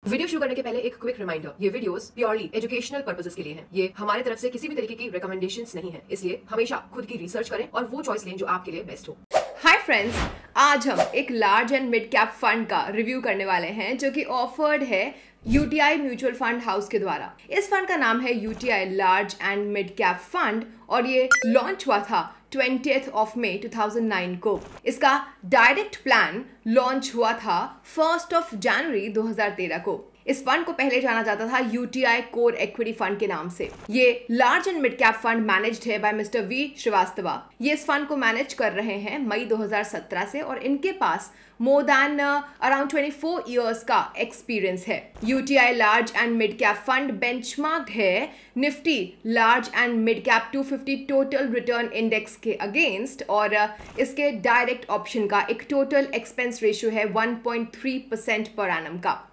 Video शुरू करने के पहले एक क्विक रिमाइंडर, ये वीडियोस प्योरली एजुकेशनल पर्पसेस के लिए हैं। ये हमारे तरफ से किसी भी तरीके की रिकमेंडेशंस नहीं है, इसलिए हमेशा खुद की रिसर्च करें और वो चॉइस लें जो आपके लिए बेस्ट हो। हाय फ्रेंड्स, आज हम एक large and mid cap fund का रिव्यू करने वाले हैं जो कि ऑफर्ड है यूटीआई म्यूचुअल फंड हाउस के द्वारा। इस फंड का नाम है UTI large and mid cap fund और ये लॉन्च हुआ था 20th of May 2009 को। इसका डायरेक्ट प्लान लॉन्च हुआ था 1st of January 2013 को। इस फंड को पहले जाना जाता था यूटीआई कोर इक्विटी फंड के नाम से। ये large and mid cap fund managed है बाय मिस्टर वी श्रीवास्तवा। ये इस फंड को मैनेज कर रहे हैं मई 2017 से और इनके पास मोर देन अराउंड 24 इयर्स का एक्सपीरियंस है। UTI large and mid cap fund benchmarked है Nifty large and mid cap 250 total return index के अगेंस्ट और इसके डायरेक्ट ऑप्शन का एक टोटल एक्सपेंस रेशियो है 1.3% पर एनम का।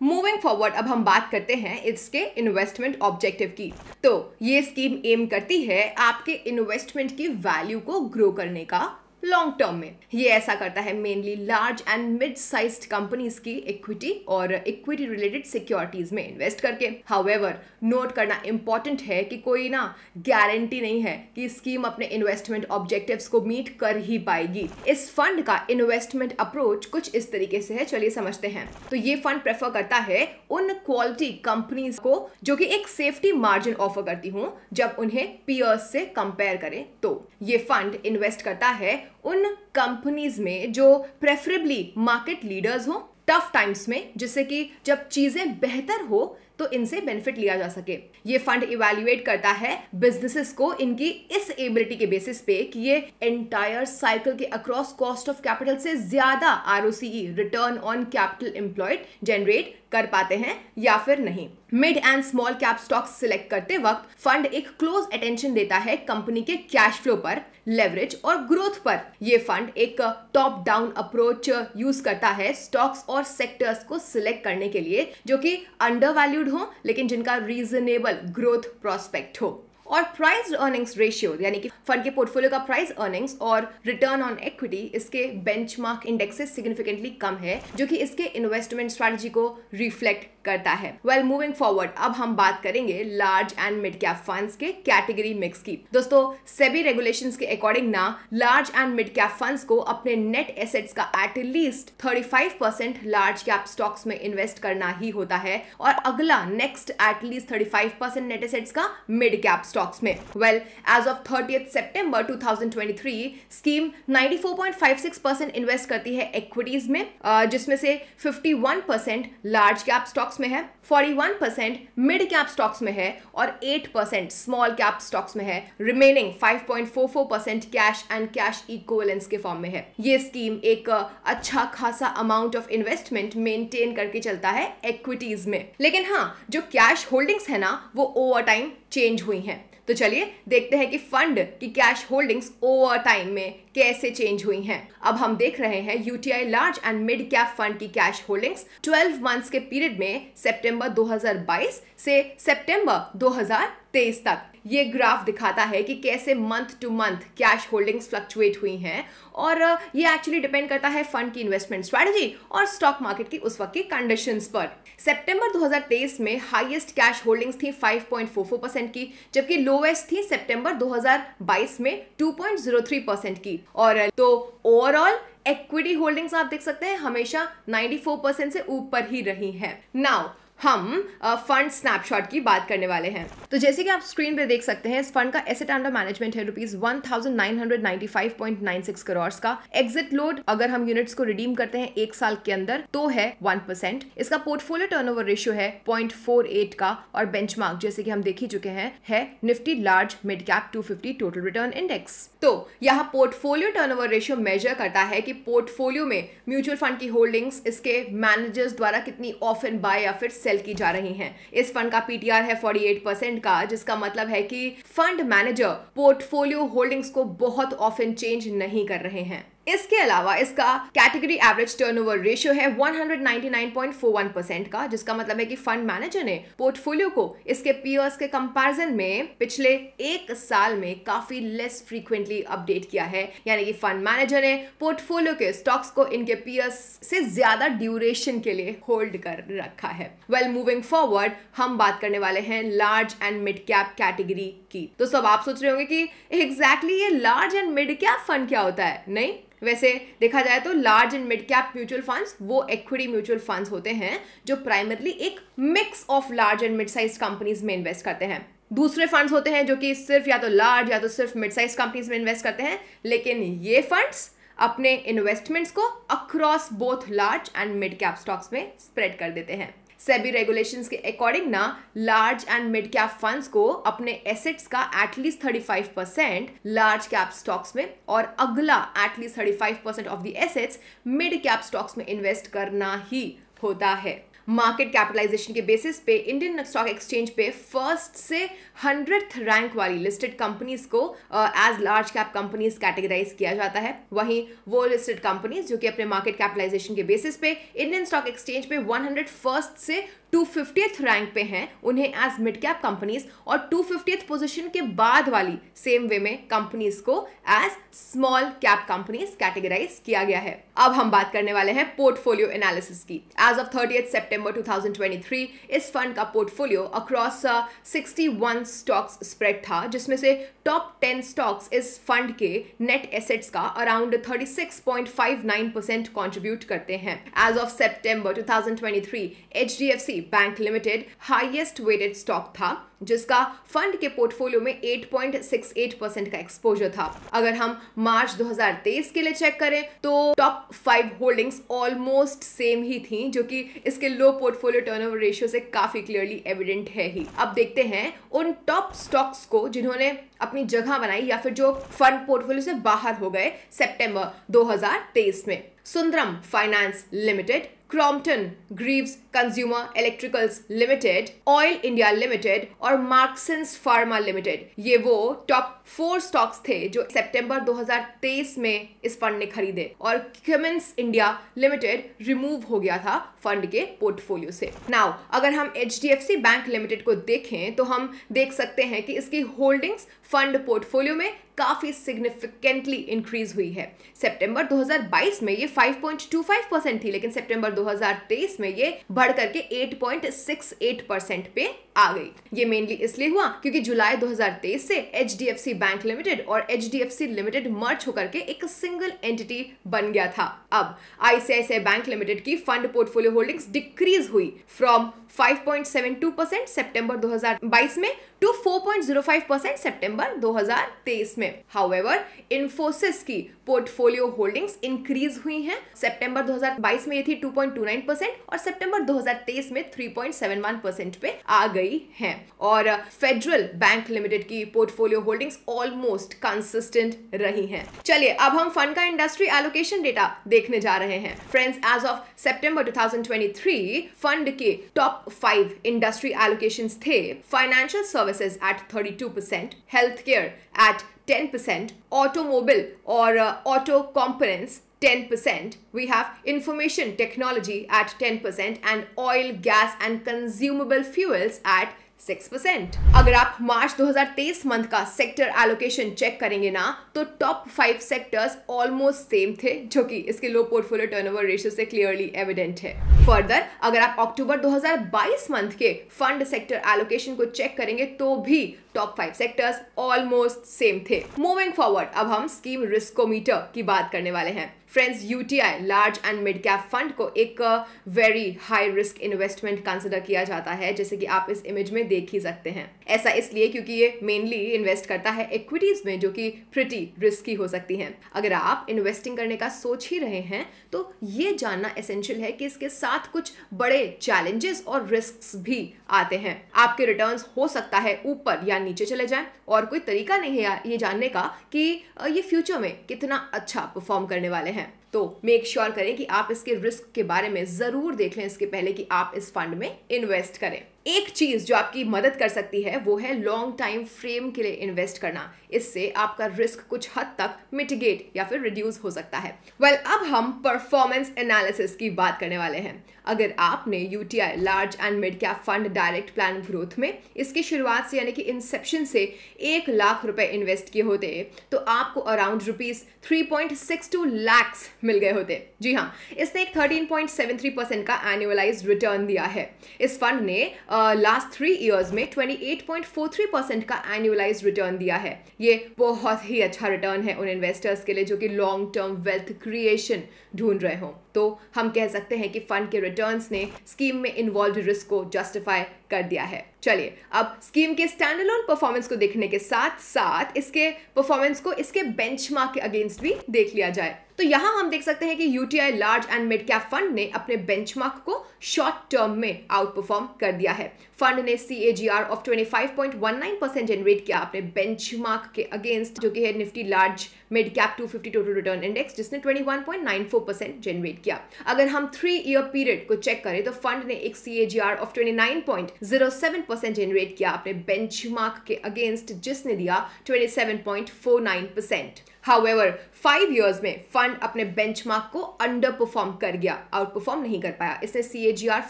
मूविंग फॉरवर्ड, अब हम बात करते हैं इसके इन्वेस्टमेंट ऑब्जेक्टिव की। तो ये स्कीम एम करती है आपके इन्वेस्टमेंट की वैल्यू को ग्रो करने का लॉन्ग टर्म में। ये ऐसा करता है mainly large and mid sized companies की इक्विटी और इक्विटी रिलेटेड सिक्योरिटीज में इन्वेस्ट करके। हाउएवर, नोट करना इंपॉर्टेंट है कि कोई ना गारंटी नहीं है कि स्कीम अपने इन्वेस्टमेंट ऑब्जेक्टिव्स को मीट कर ही पाएगी। इस फंड का इन्वेस्टमेंट अप्रोच कुछ इस तरीके से है, चलिए समझते हैं। तो ये फंड प्रेफर करता है उन क्वालिटी कंपनीज को जो कि एक सेफ्टी मार्जिन ऑफर करती हूँ जब उन्हें पीयर्स से कंपेयर करें। तो ये फंड इन्वेस्ट करता है उन कंपनीज में जो प्रेफरेबली मार्केट लीडर्स हो टफ टाइम्स में, जिससे कि जब चीजें बेहतर हो तो इनसे बेनिफिट लिया जा सके। ये फंड इवैल्यूएट करता है बिजनेसेस को इनकी इस एबिलिटी के बेसिस पे कि ये एंटायर साइकिल के अक्रॉस कॉस्ट ऑफ कैपिटल से ज्यादा ROCE return on capital employed generate कर पाते हैं या फिर नहीं। Mid and small cap stocks select करते वक्त फंड एक क्लोज अटेंशन देता है कंपनी के कैश फ्लो पर, लेवरेज और ग्रोथ पर। ये फंड एक टॉप डाउन अप्रोच यूज करता है स्टॉक्स और सेक्टर्स को सिलेक्ट करने के लिए जो कि अंडर वैल्यूड हो लेकिन जिनका रीजनेबल ग्रोथ प्रोस्पेक्ट हो। और प्राइस अर्निंग्स रेशियो यानी कि फंड के पोर्टफोलियो का प्राइस अर्निंग्स और रिटर्न ऑन इक्विटी इसके बेंचमार्क इंडेक्स से सिग्निफिकेंटली कम है, जो कि इसके इन्वेस्टमेंट स्ट्रेटजी को रिफ्लेक्ट करता है। वेल, मूविंग फॉरवर्ड, अब हम बात करेंगे large and mid cap funds के कैटेगरी मिक्स की। दोस्तों, सेबी रेगुलेशंस के अकॉर्डिंग ना large and mid cap funds को अपने नेट एसेट्स का एटलीस्ट 35% लार्ज कैप स्टॉक्स में इन्वेस्ट करना ही होता है और अगला नेक्स्ट एटलीस्ट 35% नेट एसेट्स का मिड कैप स्टॉक्स में। Well, as of 30th September 2023 scheme 94.56% invest करती है इक्विटीज में, जिसमें से 51% लार्ज कैप स्टॉक्स में है, 41% मिड कैप स्टॉक्स में है और 8% स्मॉल कैप स्टॉक्स में है। Remaining 5.44% cash and cash equivalents के फॉर्म में है। ये स्कीम एक अच्छा खासा अमाउंट ऑफ इन्वेस्टमेंट मेंटेन करके चलता है इक्विटीज में। लेकिन हाँ, जो कैश होल्डिंग्स है ना वो ओवर टाइम चेंज हुई हैं। तो चलिए देखते हैं कि फंड की कैश होल्डिंग्स ओवर टाइम में कैसे चेंज हुई हैं। अब हम देख रहे हैं UTI large and mid cap fund की कैश होल्डिंग्स 12 मंथ्स के पीरियड में सितंबर 2022 से सितंबर 2023 तक। ये ग्राफ दिखाता है कि कैसे month two month cash holdings fluctuate हुई हैं और ये एक्चुअली डिपेंड करता है फंड की इन्वेस्टमेंट स्ट्रेटजी और स्टॉक मार्केट की उस वक्त की कंडीशंस पर। सितंबर 2023 में हाईएस्ट कैश होल्डिंग्स थी 5.44% की, जबकि लोवेस्ट थी सितंबर 2022 में 2.03% की। और तो ओवरऑल इक्विटी होल्डिंग्स आप देख सकते हैं हमेशा 94% से ऊपर ही रही हैं। नाउ हम फंड स्नैपशॉट की बात करने वाले हैं। तो जैसे कि आप स्क्रीन पे देख सकते हैं, इस फंड का एसेट अंडर मैनेजमेंट है रुपीज 1995.96 करोड़ का। एग्जिट लोड अगर हम यूनिट्स को रिडीम करते हैं एक साल के अंदर तो है 1%। इसका पोर्टफोलियो टर्नओवर रेशियो है 0.48 का और बेंचमार्क जैसे कि हम देख ही चुके हैं है Nifty large mid cap 250 total return index. तो यहाँ पोर्टफोलियो टर्नओवर रेशियो मेजर करता है कि पोर्टफोलियो में म्यूचुअल फंड की होल्डिंग्स इसके मैनेजर्स द्वारा कितनी ऑफन बाय या फिर सेल की जा रही हैं। इस फंड का पीटीआर है 48% का, जिसका मतलब है कि फंड मैनेजर पोर्टफोलियो होल्डिंग्स को बहुत ऑफन चेंज नहीं कर रहे हैं। इसके अलावा इसका कैटेगरी एवरेज टर्नओवर रेशियो है 199.41% का, जिसका मतलब है कि फंड मैनेजर ने पोर्टफोलियो को इसके पीयर्स के कंपैरिजन में पिछले एक साल में काफी लेस फ्रीक्वेंटली अपडेट किया है। यानी कि फंड मैनेजर ने पोर्टफोलियो के स्टॉक्स को इनके पीयर्स से ज्यादा ड्यूरेशन के लिए होल्ड कर रखा है। वेल, मूविंग फॉरवर्ड हम बात करने वाले हैं large and mid cap category की। तो सब आप सोच रहे होंगे कि एग्जैक्टली ये large and mid cap fund क्या होता है। नहीं, वैसे देखा जाए तो large and mid cap mutual funds वो इक्विटी म्यूचुअल फंड्स होते हैं जो प्राइमरली एक mix of large and mid size companies में इन्वेस्ट करते हैं। दूसरे फंड्स होते हैं जो कि सिर्फ या तो लार्ज या तो सिर्फ मिड साइज कंपनीज में इन्वेस्ट करते हैं, लेकिन ये फंड्स अपने इन्वेस्टमेंट्स को across both large and mid cap stocks में स्प्रेड कर देते हैं। सेबी रेगुलेशंस के अकॉर्डिंग ना large and mid cap funds को अपने एसेट्स का एटलीस्ट 35% लार्ज कैप स्टॉक्स में और अगला at least 35% of the assets mid cap stocks में इन्वेस्ट करना ही होता है। मार्केट कैपिटलाइजेशन के बेसिस पे इंडियन स्टॉक एक्सचेंज पे फर्स्ट से 100th रैंक वाली लिस्टेड कंपनीज को as large cap companies categorize किया जाता है। वहीं वो लिस्टेड कंपनीज जो कि अपने मार्केट कैपिटलाइजेशन के बेसिस पे इंडियन स्टॉक एक्सचेंज पे 101st से 250th रैंक पे हैं, उन्हें एज मिड कैप कंपनीज और 250th पोजीशन के बाद वाली सेम वे में कंपनीज को as small cap companies categorize किया गया है। अब हम बात करने वाले हैं पोर्टफोलियो एनालिसिस की। एज ऑफ 30th सितंबर 2023 इस फंड का पोर्टफोलियो अक्रॉस 61 स्टॉक्स स्प्रेड था, जिसमें से टॉप 10 स्टॉक्स इस फंड के नेट एसेट्स का अराउंड 36.59% कंट्रीब्यूट करते हैं। एज ऑफ सितंबर 2023 HDFC bank limited highest weighted stock था, जिसका फंड के पोर्टफोलियो में 8.68% का एक्सपोजर था। अगर हम मार्च 2023 के लिए चेक करें तो टॉप 5 होल्डिंग्स ऑलमोस्ट सेम ही थी, जो कि इसके लो पोर्टफोलियो टर्नओवर रेशियो से काफी क्लियरली एविडेंट है ही। अब देखते हैं उन टॉप स्टॉक्स को जिन्होंने अपनी जगह बनाई या फिर जो फंड पोर्टफोलियो से बाहर हो गए सितंबर 2023 में। Sundaram finance limited, Crompton Greaves consumer electricals limited, oil India limited और मार्क्सन्स फार्मा लिमिटेड, ये वो टॉप 4 स्टॉक्स थे जो सितंबर 2023 में इस फंड ने खरीदे, और क्यूमेंस इंडिया लिमिटेड रिमूव हो गया था फंड के पोर्टफोलियो से। नाउ अगर हम HDFC बैंक लिमिटेड को देखें तो हम देख सकते हैं कि इसकी होल्डिंग्स फंड पोर्टफोलियो में काफी सिग्निफिकेंटली इंक्रीज हुई है। सितंबर 2022 में ये 5.25% थी, लेकिन सितंबर 2023 में ये बढ़ करके 8.68% पे आ गई। ये मेनली इसलिए हुआ क्योंकि जुलाई 2023 से HDFC बैंक लिमिटेड और HDFC लिमिटेड मर्ज होकर के एक सिंगल एंटिटी बन गया था। अब ICICI बैंक लिमिटेड की फंड पोर्टफोलियो होल्डिंग्स डिक्रीज हुई फ्रॉम 5.72% सितंबर 2022 में टू 4.05% सितंबर 2023 में। हाउएवर इन्फोसिस की पोर्टफोलियो होल्डिंग्स इंक्रीज हुई हैं। सितंबर 2022 में ये थी 2.29% और सितंबर 2023 में 3.71% पे आ गई हैं। और फेडरल बैंक लिमिटेड की पोर्टफोलियो होल्डिंग्स ऑलमोस्ट कंसिस्टेंट रही हैं। चलिए अब हम फंड का इंडस्ट्री एलोकेशन डेटा देखने जा रहे हैं। फ्रेंड्स, एज ऑफ सितंबर 2023 फंड के टॉप 5 इंडस्ट्री एलोकेशंस थे financial services at 32%, health care at 10%, automobile or auto components 10%, we have information technology at 10% and oil, gas and consumable fuels at 6%। अगर आप मार्च 2023 month का सेक्टर एलोकेशन चेक करेंगे ना तो top 5 sectors almost same थे, जो कि इसके लो पोर्टफोलियो टर्नओवर रेशियो से क्लियरली एविडेंट है। फर्दर अगर आप अक्टूबर 2022 मंथ के फंड सेक्टर एलोकेशन को चेक करेंगे तो भी टॉप 5 सेक्टर्स ऑलमोस्ट सेम थे। मूविंग फॉरवर्ड अब हम स्कीम रिस्कोमीटर की बात करने वाले हैं। Friends, UTI large and mid cap fund को एक very high risk investment consider किया जाता है, जैसे कि आप इस इमेज में देख ही सकते हैं। ऐसा इसलिए क्योंकि ये मेनली इन्वेस्ट करता है इक्विटीज में, जो कि प्रिटी रिस्की हो सकती हैं। अगर आप इन्वेस्टिंग करने का सोच ही रहे हैं तो ये जानना एसेंशियल है कि इसके साथ कुछ बड़े चैलेंजेस और रिस्क्स भी आते हैं। आपके रिटर्न्स हो सकता है ऊपर या नीचे चले जाएं, और कोई तरीका नहीं है ये जानने का कि ये फ्यूचर में कितना अच्छा परफॉर्म करने वाले हैं। तो मेक श्योर करें कि आप इसके रिस्क के बारे में जरूर देख लें इसके पहले कि आप इस फंड में इन्वेस्ट करें। एक चीज जो आपकी मदद कर सकती है वो है लॉन्ग टाइम फ्रेम के लिए इन्वेस्ट करना। इससे आपका रिस्क कुछ हद तक मिटिगेट या फिर रिड्यूस हो सकता है। अब हम परफॉर्मेंस एनालिसिस की बात करने वाले हैं। अगर आपने UTI large and mid cap fund direct plan growth में इसकी शुरुआत से यानी कि इंसेप्शन से 1 लाख रुपए इन्वेस्ट किए होते तो आपको अराउंड ₹3.62 लाख मिल गए होते। जी हाँ, इसने एक 13.73% का एनुअलाइज्ड रिटर्न दिया है। इस फंड ने लास्ट 3 इयर्स में 28.43% का एनुअलाइज्ड रिटर्न दिया है। ये बहुत ही अच्छा रिटर्न है उन इन्वेस्टर्स के लिए जो कि लॉन्ग टर्म वेल्थ क्रिएशन ढूंढ रहे हो। तो हम कह सकते हैं कि फंड के रिटर्न्स ने स्कीम में इन्वॉल्व रिस्क को जस्टिफाई कर दिया है। चलिए अब स्कीम के स्टैंडअलोन परफॉर्मेंस को देखने के साथ साथ इसके परफॉर्मेंस को इसके बेंचमार्क के अगेंस्ट भी देख लिया जाए। तो यहां हम देख सकते हैं कि UTI large and mid cap fund ने अपने बेंचमार्क को शॉर्ट टर्म में आउट परफॉर्म कर दिया है। फंड ने CAGR ऑफ 25.19% जनरेट किया अपने बेंचमार्क के अगेंस्ट, जो कि है Nifty large mid cap 250 total return index, जिसने 21.94% जनरेट किया। अगर हम 3 ईयर पीरियड को चेक करें तो फंड ने एक CAGR ऑफ 29.07% जनरेट किया अपने बेंचमार्क के अगेंस्ट, जिसने दिया 27.49%। However, 5 years में फंड अपने बेंचमार्क को अंडर परफॉर्म कर गया, आउट परफॉर्म नहीं कर पाया। इसने CAGR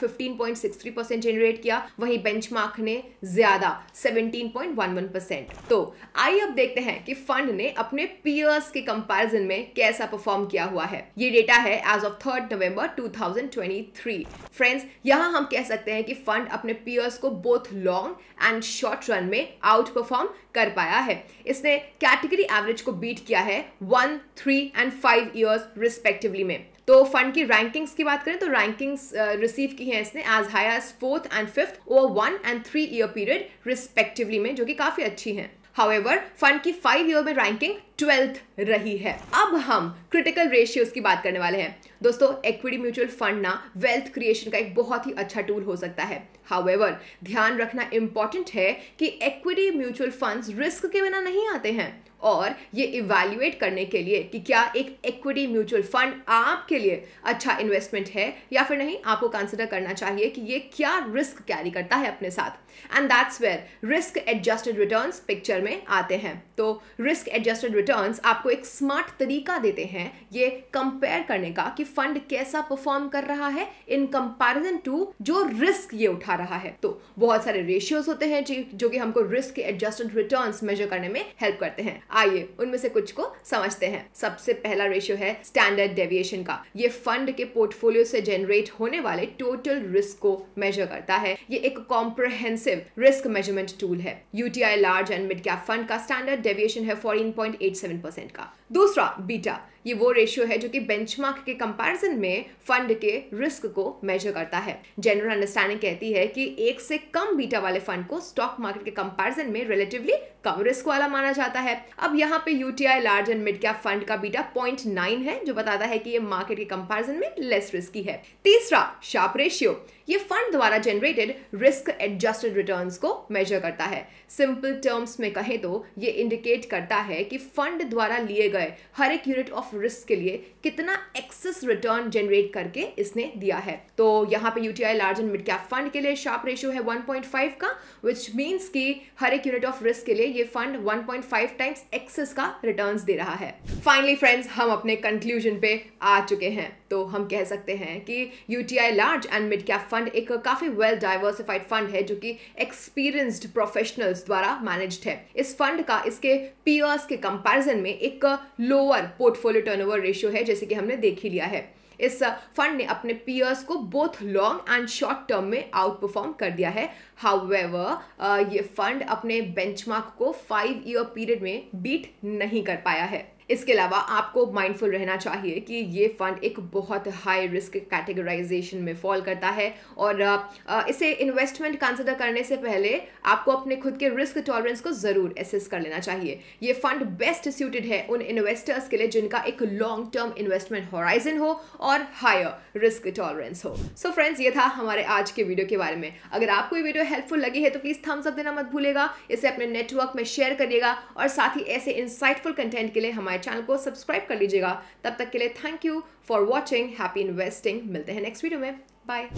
15.63% जनरेट किया, वहीं बेंचमार्क ने ज्यादा 17.11%। तो आइए अब देखते हैं कि फंड ने अपने पीयर्स के कंपैरिजन में कैसा परफॉर्म किया हुआ है। ये डेटा है एज ऑफ 3 नवंबर 2023। फ्रेंड्स, यहां हम कह सकते हैं कि फंड अपने पीयर्स को both long and short run में आउट परफॉर्म कर पाया है। इसने कैटेगरी एवरेज को बीट किया है 1, 3 एंड 5 इयर्स रिस्पेक्टिवली में। तो फंड की रैंकिंग्स की बात करें तो रैंकिंग्स रिसीव की हैं इसने as high as 4th and 5th over 1 and 3 year period respectively में, जो कि काफी अच्छी हैं। However, फंड की 5 ईयर में रैंकिंग 12th रही है। अब हम क्रिटिकल रेशियोज की बात करने वाले हैं। दोस्तों, इक्विटी म्यूचुअल फंड ना वेल्थ क्रिएशन का एक बहुत ही अच्छा टूल हो सकता है। However, ध्यान रखना इंपॉर्टेंट है कि इक्विटी म्यूचुअल फंड्स रिस्क के बिना नहीं आते हैं, और ये इवैल्यूएट करने के लिए कि क्या एक इक्विटी म्यूचुअल फंड आपके लिए अच्छा इन्वेस्टमेंट है या फिर नहीं, आपको कंसिडर करना चाहिए कि ये क्या रिस्क कैरी करता है अपने साथ। And that's where risk adjusted returns picture में आते हैं। तो रिस्क एडजस्टेड रिटर्न्स आपको एक स्मार्ट तरीका देते हैं ये कंपेयर करने का कि फंड कैसा परफॉर्म कर रहा है इन कंपैरिजन टू जो रिस्क ये उठा रहा है। तो बहुत सारे रेशियोज होते हैं जो कि हमको रिस्क एडजस्टेड रिटर्न्स मेजर करने में हेल्प करते हैं। आइए उनमें से कुछ को समझते हैं। सबसे पहला रेशियो है स्टैंडर्ड डेविएशन का। ये फंड के पोर्टफोलियो से जनरेट होने वाले टोटल रिस्क को मेजर करता है। ये एक कॉम्प्रिहेंसिव रिस्क मेजरमेंट टूल है। UTI large and mid cap fund का स्टैंडर्ड डेविएशन है 14.87% का। दूसरा बीटा, ये वो रेशियो है जो कि बेंचमार्क के कंपैरिजन में फंड के रिस्क को मेजर करता है। जनरल अंडरस्टैंडिंग कहती है कि 1 से कम बीटा वाले फंड को स्टॉक मार्केट के कंपैरिजन में रिलेटिवली कम रिस्क वाला माना जाता है। अब यहाँ पे UTI large and mid cap fund का बीटा 0.9 है, जो बताता है कि ये मार्केट के कंपैरिजन में लेस रिस्की है। तीसरा शार्प रेशियो, ये फंड द्वारा जनरेटेड रिस्क एडजस्टेड रिटर्न्स को मेजर करता है। सिंपल टर्म्स में कहें तो ये इंडिकेट करता है कि फंड द्वारा लिए गए हर एक यूनिट ऑफ रिस्क के लिए कितना एक्सेस रिटर्न जनरेट करके इसने दिया है। तो यहाँ पे UTI large and mid cap fund के लिए शार्प रेशियो है 1.5 का, विच मीन्स कि हर एक यूनिट ऑफ रिस्क के लिए ये फंड 1.5 टाइम्स एक्सेस का रिटर्न्स दे रहा है। फाइनली फ्रेंड्स, हम अपने कंक्लूजन पे आ चुके हैं। तो हम कह सकते हैं कि UTI large and mid cap fund एक काफी वेल डाइवर्सिफाइड फंड है जो कि एक्सपीरियंस्ड प्रोफेशनल्स द्वारा मैनेज्ड है। इस फंड का इसके पीयर्स के कंपैरिजन में एक लोअर पोर्टफोलियो टर्नओवर रेशियो है, जैसे कि हमने देख ही लिया है। इस फंड ने अपने पीयर्स को both long and short term में आउट परफॉर्म कर दिया है। हाउएवर, ये फंड अपने बेंचमार्क को 5 ईयर पीरियड में बीट नहीं कर पाया है। इसके अलावा आपको माइंडफुल रहना चाहिए कि ये फंड एक बहुत हाई रिस्क कैटेगराइजेशन में फॉल करता है, और इसे इन्वेस्टमेंट कंसिडर करने से पहले आपको अपने खुद के रिस्क टॉलरेंस को जरूर एसेस कर लेना चाहिए। ये फंड बेस्ट सूटेड है उन इन्वेस्टर्स के लिए जिनका एक लॉन्ग टर्म इन्वेस्टमेंट होराइजन हो और हायर रिस्क टॉलरेंस हो। सो फ्रेंड्स, ये था हमारे आज के वीडियो के बारे में। अगर आपको ये वीडियो हेल्पफुल लगी है तो प्लीज थम्स अप देना मत भूलेगा, इसे अपने नेटवर्क में शेयर करिएगा, और साथ ही ऐसे इंसाइटफुल कंटेंट के लिए हमारे चैनल को सब्सक्राइब कर लीजिएगा। तब तक के लिए thank you for watching. Happy investing. मिलते हैं नेक्स्ट वीडियो में। Bye.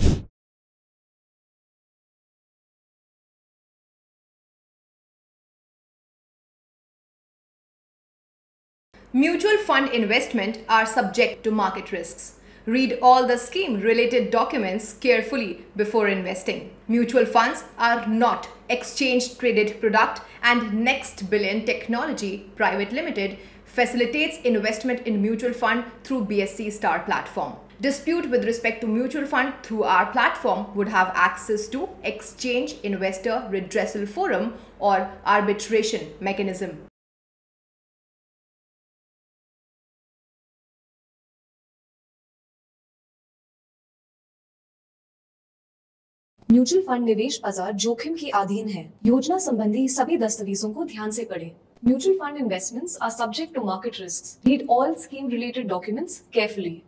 Mutual fund investment are subject to market risks. Read all the scheme related documents carefully before investing. Mutual funds are not exchange traded product, and Next Billion Technology Private Limited facilitates investment in mutual fund through BSE Star platform. Dispute with respect to mutual fund through our platform would have access to Exchange Investor Redressal Forum or arbitration mechanism. Mutual fund निवेश बाजार जोखिम के अधीन है। योजना संबंधी सभी दस्तावेजों को ध्यान से पढ़ें। Mutual fund investments are subject to market risks. Read all scheme related documents carefully.